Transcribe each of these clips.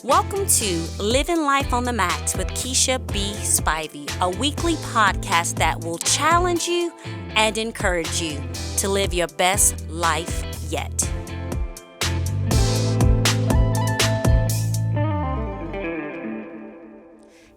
Welcome to Living Life on the Max with Keisha B. Spivey, a weekly podcast that will challenge you and encourage you to live your best life yet.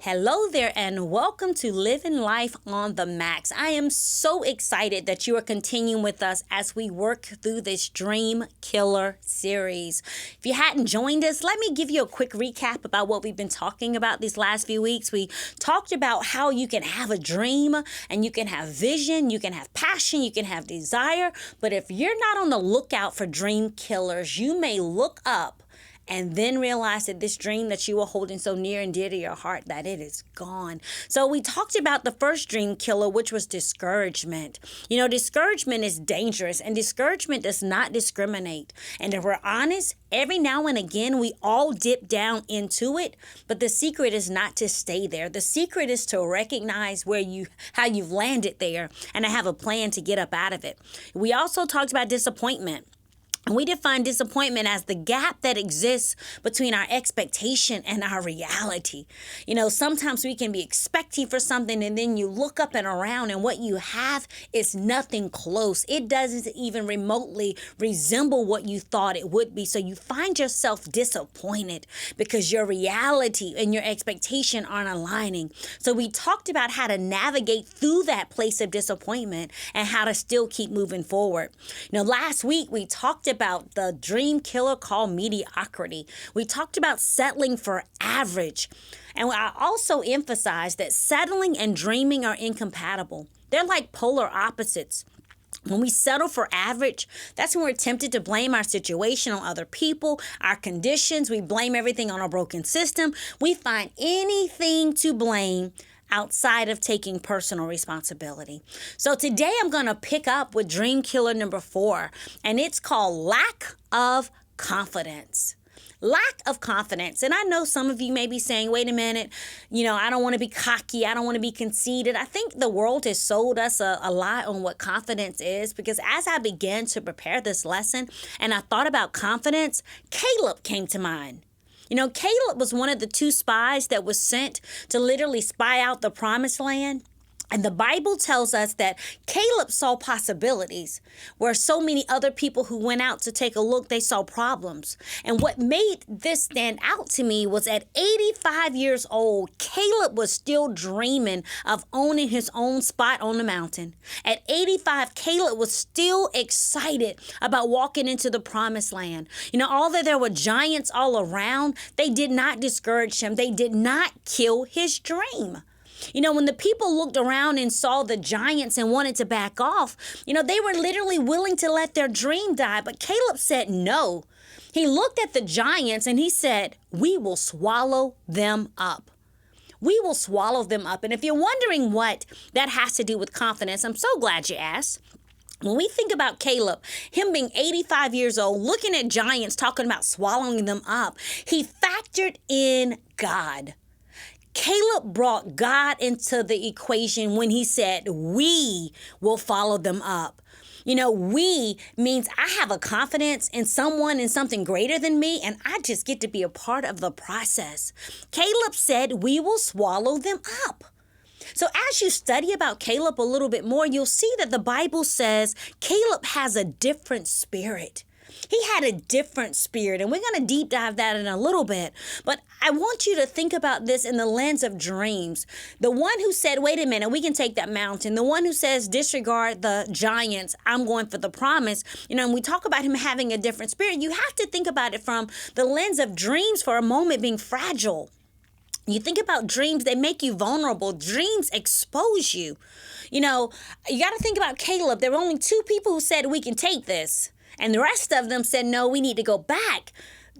Hello there and welcome to Living Life on the Max. I am so excited that you are continuing with us as we work through this Dream Killer series. If you hadn't joined us, let me give you a quick recap about what we've been talking about these last few weeks. We talked about how you can have a dream and you can have vision, you can have passion, you can have desire. But if you're not on the lookout for dream killers, you may look up and then realize that this dream that you were holding so near and dear to your heart, that it is gone. So we talked about the first dream killer, which was discouragement. You know, discouragement is dangerous and discouragement does not discriminate. And if we're honest, every now and again, we all dip down into it, but the secret is not to stay there. The secret is to recognize how you've landed there and to have a plan to get up out of it. We also talked about disappointment. And we define disappointment as the gap that exists between our expectation and our reality. You know, sometimes we can be expecting for something and then you look up and around and what you have is nothing close. It doesn't even remotely resemble what you thought it would be. So you find yourself disappointed because your reality and your expectation aren't aligning. So we talked about how to navigate through that place of disappointment and how to still keep moving forward. You know, last week we talked about the dream killer called mediocrity. We talked about settling for average. And I also emphasized that settling and dreaming are incompatible. They're like polar opposites. When we settle for average, that's when we're tempted to blame our situation on other people, our conditions. We blame everything on a broken system. We find anything to blame outside of taking personal responsibility. So today I'm going to pick up with dream killer number 4, and it's called lack of confidence. Lack of confidence. And I know some of you may be saying, wait a minute, I don't want to be cocky. I don't want to be conceited. I think the world has sold us a lie on what confidence is, because as I began to prepare this lesson and I thought about confidence, Caleb came to mind. You know, Caleb was one of the 2 spies that was sent to literally spy out the promised land. And the Bible tells us that Caleb saw possibilities where so many other people who went out to take a look, they saw problems. And what made this stand out to me was at 85 years old, Caleb was still dreaming of owning his own spot on the mountain. At 85, Caleb was still excited about walking into the promised land. You know, although there were giants all around, they did not discourage him. They did not kill his dream. You know, when the people looked around and saw the giants and wanted to back off, they were literally willing to let their dream die. But Caleb said no. He looked at the giants and he said, we will swallow them up. We will swallow them up. And if you're wondering what that has to do with confidence, I'm so glad you asked. When we think about Caleb, him being 85 years old, looking at giants, talking about swallowing them up, he factored in God. Caleb brought God into the equation when he said, we will follow them up. You know, we means I have a confidence in someone and something greater than me, and I just get to be a part of the process. Caleb said, we will swallow them up. So as you study about Caleb a little bit more, you'll see that the Bible says Caleb has a different spirit. He had a different spirit, and we're going to deep dive that in a little bit. But I want you to think about this in the lens of dreams. The one who said, wait a minute, we can take that mountain. The one who says, disregard the giants, I'm going for the promise. And we talk about him having a different spirit. You have to think about it from the lens of dreams for a moment being fragile. You think about dreams, they make you vulnerable. Dreams expose you. You got to think about Caleb. There were only 2 people who said, we can take this. And the rest of them said, no, we need to go back.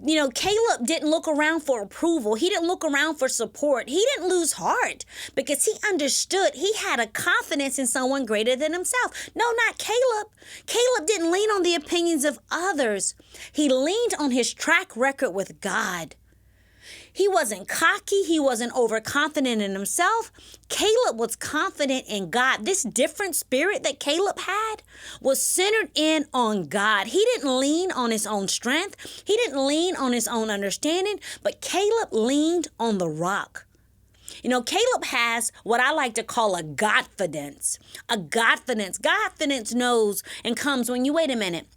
Caleb didn't look around for approval. He didn't look around for support. He didn't lose heart because he understood he had a confidence in someone greater than himself. No, not Caleb. Caleb didn't lean on the opinions of others. He leaned on his track record with God. He wasn't cocky. He wasn't overconfident in himself. Caleb was confident in God. This different spirit that Caleb had was centered in on God. He didn't lean on his own strength. He didn't lean on his own understanding, but Caleb leaned on the rock. You know, Caleb has what I like to call a Godfidence. A Godfidence. Godfidence knows and comes when you, wait a minute,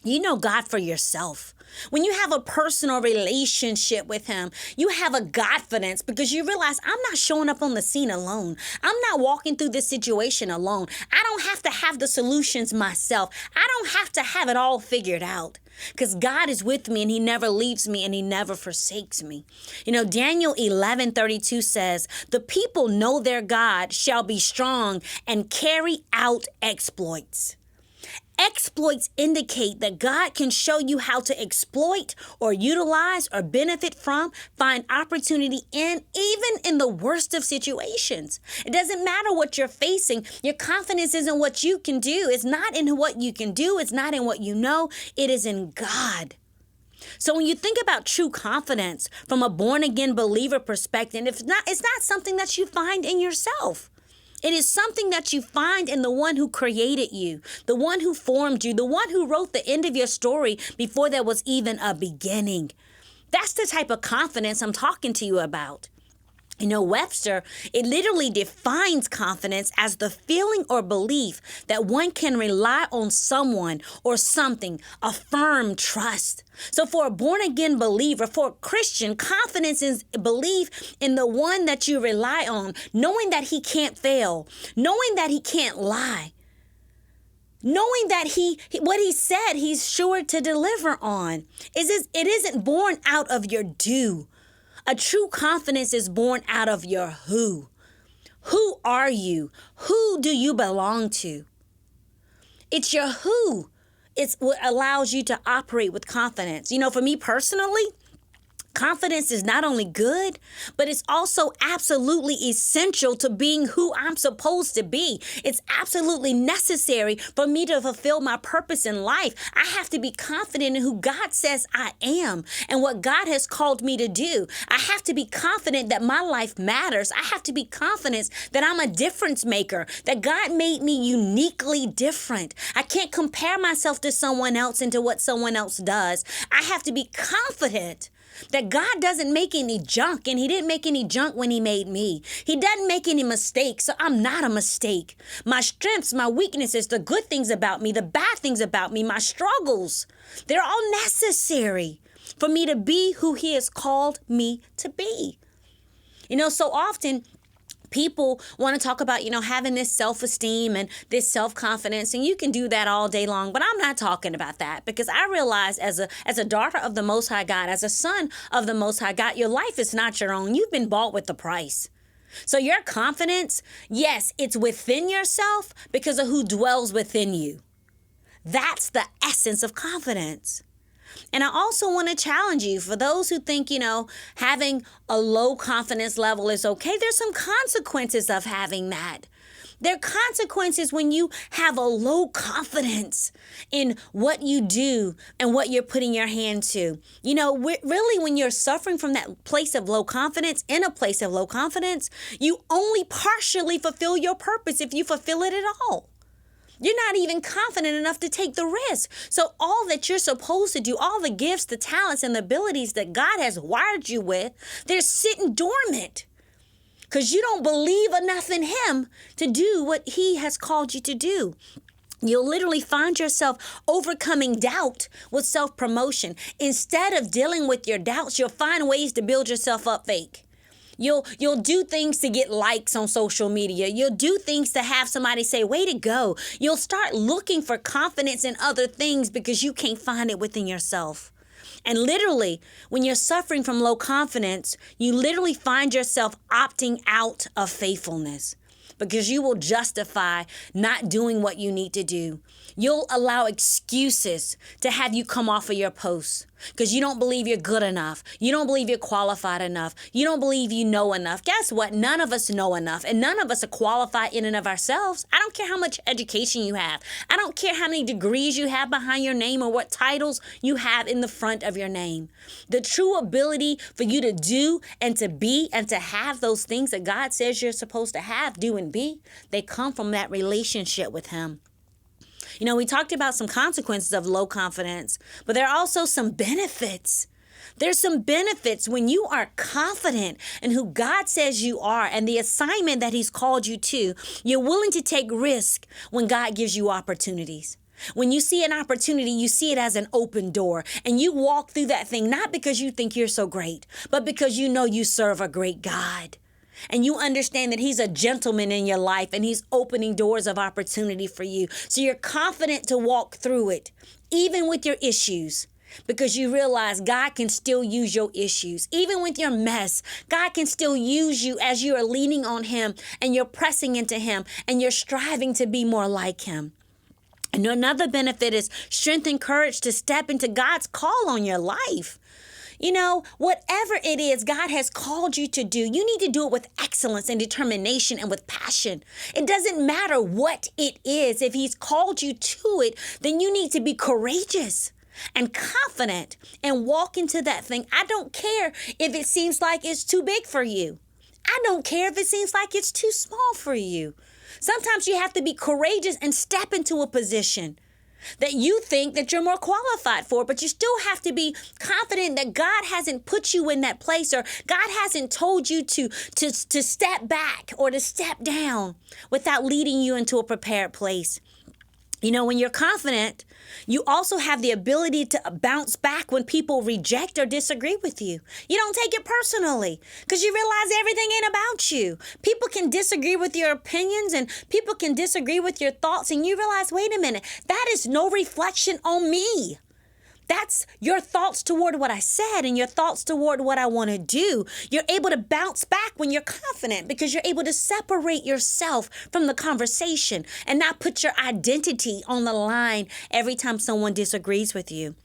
you know God for yourself. When you have a personal relationship with him, you have a Godfidence because you realize I'm not showing up on the scene alone. I'm not walking through this situation alone. I don't have to have the solutions myself. I don't have to have it all figured out because God is with me and he never leaves me and he never forsakes me. You know, Daniel 11:32 says, the people know their God shall be strong and carry out exploits. Exploits indicate that God can show you how to exploit or utilize or benefit from, find opportunity in, even in the worst of situations. It doesn't matter what you're facing. Your confidence isn't what you can do. It's not in what you can do. It's not in what you know. It is in God. So when you think about true confidence from a born-again believer perspective, it's not something that you find in yourself. It is something that you find in the one who created you, the one who formed you, the one who wrote the end of your story before there was even a beginning. That's the type of confidence I'm talking to you about. You know, Webster, it literally defines confidence as the feeling or belief that one can rely on someone or something, a firm trust. So for a born-again believer, for a Christian, confidence is belief in the one that you rely on, knowing that he can't fail, knowing that he can't lie, knowing that what he said, he's sure to deliver on. It isn't born out of your due. A true confidence is born out of your who. Who are you? Who do you belong to? It's your who. It's what allows you to operate with confidence. You know, for me personally, confidence is not only good, but it's also absolutely essential to being who I'm supposed to be. It's absolutely necessary for me to fulfill my purpose in life. I have to be confident in who God says I am and what God has called me to do. I have to be confident that my life matters. I have to be confident that I'm a difference maker, that God made me uniquely different. I can't compare myself to someone else and to what someone else does. I have to be confident that God doesn't make any junk, and he didn't make any junk when he made me. He doesn't make any mistakes, so I'm not a mistake. My strengths, my weaknesses, the good things about me, the bad things about me, my struggles, they're all necessary for me to be who he has called me to be. You know, so often people want to talk about, having this self-esteem and this self-confidence, and you can do that all day long, but I'm not talking about that because I realize as a daughter of the Most High God, as a son of the Most High God, your life is not your own. You've been bought with the price. So your confidence, yes, it's within yourself because of who dwells within you. That's the essence of confidence. And I also want to challenge you for those who think, having a low confidence level is okay. There's some consequences of having that. There are consequences when you have a low confidence in what you do and what you're putting your hand to. Really, when you're suffering from that place of low confidence, in a place of low confidence, you only partially fulfill your purpose if you fulfill it at all. You're not even confident enough to take the risk. So all that you're supposed to do, all the gifts, the talents, and the abilities that God has wired you with, they're sitting dormant because you don't believe enough in him to do what he has called you to do. You'll literally find yourself overcoming doubt with self-promotion. Instead of dealing with your doubts, you'll find ways to build yourself up fake. You'll do things to get likes on social media. You'll do things to have somebody say, way to go. You'll start looking for confidence in other things because you can't find it within yourself. And literally, when you're suffering from low confidence, you literally find yourself opting out of faithfulness because you will justify not doing what you need to do. You'll allow excuses to have you come off of your posts. because you don't believe you're good enough. You don't believe you're qualified enough. You don't believe you know enough. Guess what? None of us know enough, and none of us are qualified in and of ourselves. I don't care how much education you have. I don't care how many degrees you have behind your name or what titles you have in the front of your name. The true ability for you to do and to be and to have those things that God says you're supposed to have, do, and be, they come from that relationship with Him. You know, we talked about some consequences of low confidence, but there are also some benefits. There's some benefits when you are confident in who God says you are and the assignment that He's called you to. You're willing to take risk when God gives you opportunities. When you see an opportunity, you see it as an open door, and you walk through that thing, not because you think you're so great, but because you know you serve a great God. And you understand that He's a gentleman in your life and He's opening doors of opportunity for you. So you're confident to walk through it, even with your issues, because you realize God can still use your issues. Even with your mess, God can still use you as you are leaning on Him and you're pressing into Him and you're striving to be more like Him. And another benefit is strength and courage to step into God's call on your life. You know, whatever it is God has called you to do, you need to do it with excellence and determination and with passion. It doesn't matter what it is. If He's called you to it, then you need to be courageous and confident and walk into that thing. I don't care if it seems like it's too big for you. I don't care if it seems like it's too small for you. Sometimes you have to be courageous and step into a position that you think that you're more qualified for, but you still have to be confident that God hasn't put you in that place, or God hasn't told you to step back or to step down without leading you into a prepared place. You know, when you're confident, you also have the ability to bounce back when people reject or disagree with you. You don't take it personally because you realize everything ain't about you. People can disagree with your opinions and people can disagree with your thoughts, and you realize, wait a minute, that is no reflection on me. That's your thoughts toward what I said and your thoughts toward what I want to do. You're able to bounce back when you're confident because you're able to separate yourself from the conversation and not put your identity on the line every time someone disagrees with you.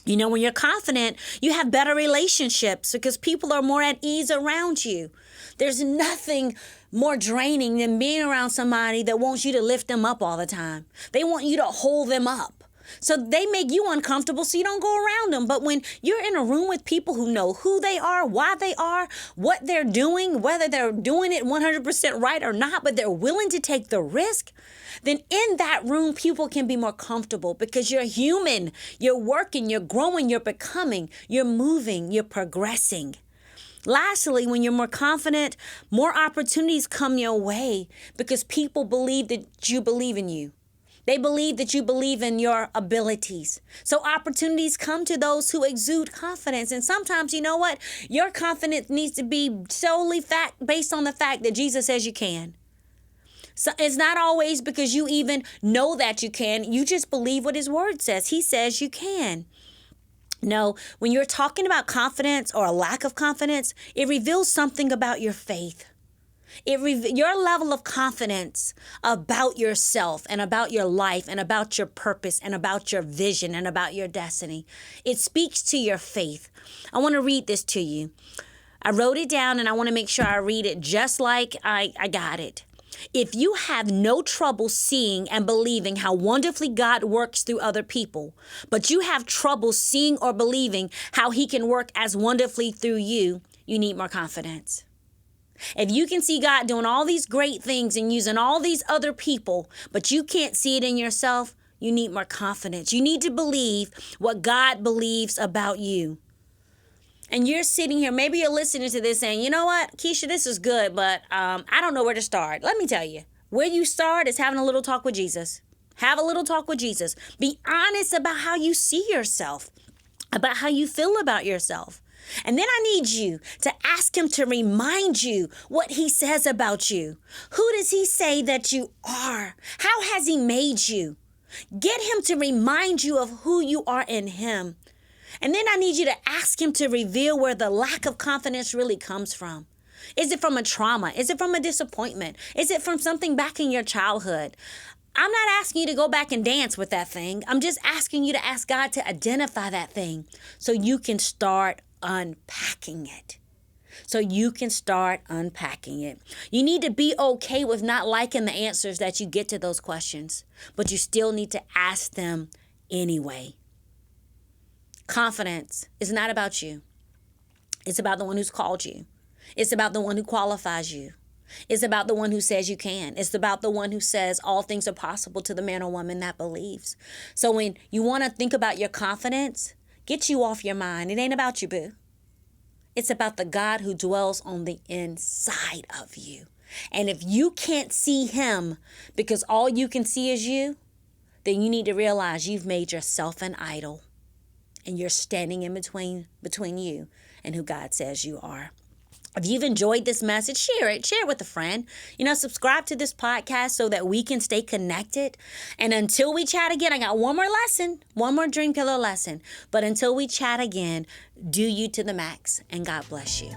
You know, when you're confident, you have better relationships because people are more at ease around you. There's nothing more draining than being around somebody that wants you to lift them up all the time. They want you to hold them up. So they make you uncomfortable so you don't go around them. But when you're in a room with people who know who they are, why they are, what they're doing, whether they're doing it 100% right or not, but they're willing to take the risk, then in that room, people can be more comfortable because you're human. You're working, you're growing, you're becoming, you're moving, you're progressing. Lastly, when you're more confident, more opportunities come your way because people believe that you believe in you. They believe that you believe in your abilities. So opportunities come to those who exude confidence. And sometimes, you know what? Your confidence needs to be solely based on the fact that Jesus says you can. So it's not always because you even know that you can. You just believe what His word says. He says you can. No, when you're talking about confidence or a lack of confidence, it reveals something about your faith. Your level of confidence about yourself and about your life and about your purpose and about your vision and about your destiny. It speaks to your faith. I want to read this to you. I wrote it down and I want to make sure I read it just like I got it. If you have no trouble seeing and believing how wonderfully God works through other people, but you have trouble seeing or believing how He can work as wonderfully through you, you need more confidence. If you can see God doing all these great things and using all these other people, but you can't see it in yourself, you need more confidence. You need to believe what God believes about you. And you're sitting here, maybe you're listening to this saying, you know what, Keisha, this is good, but I don't know where to start. Let me tell you, where you start is having a little talk with Jesus. Have a little talk with Jesus. Be honest about how you see yourself, about how you feel about yourself. And then I need you to ask Him to remind you what He says about you. Who does He say that you are? How has He made you? Get Him to remind you of who you are in Him. And then I need you to ask Him to reveal where the lack of confidence really comes from. Is it from a trauma? Is it from a disappointment? Is it from something back in your childhood? I'm not asking you to go back and dance with that thing. I'm just asking you to ask God to identify that thing so you can start unpacking it. So you can start unpacking it. You need to be okay with not liking the answers that you get to those questions, but you still need to ask them anyway. Confidence is not about you. It's about the one who's called you. It's about the one who qualifies you. It's about the one who says you can. It's about the one who says all things are possible to the man or woman that believes. So when you want to think about your confidence, get you off your mind. It ain't about you, boo. It's about the God who dwells on the inside of you. And if you can't see him because all you can see is you, then you need to realize you've made yourself an idol. And you're standing in between you and who God says you are. If you've enjoyed this message, share it with a friend. Subscribe to this podcast so that we can stay connected. And until we chat again, I got one more Dream Killer lesson. But until we chat again, do you to the max, and God bless you.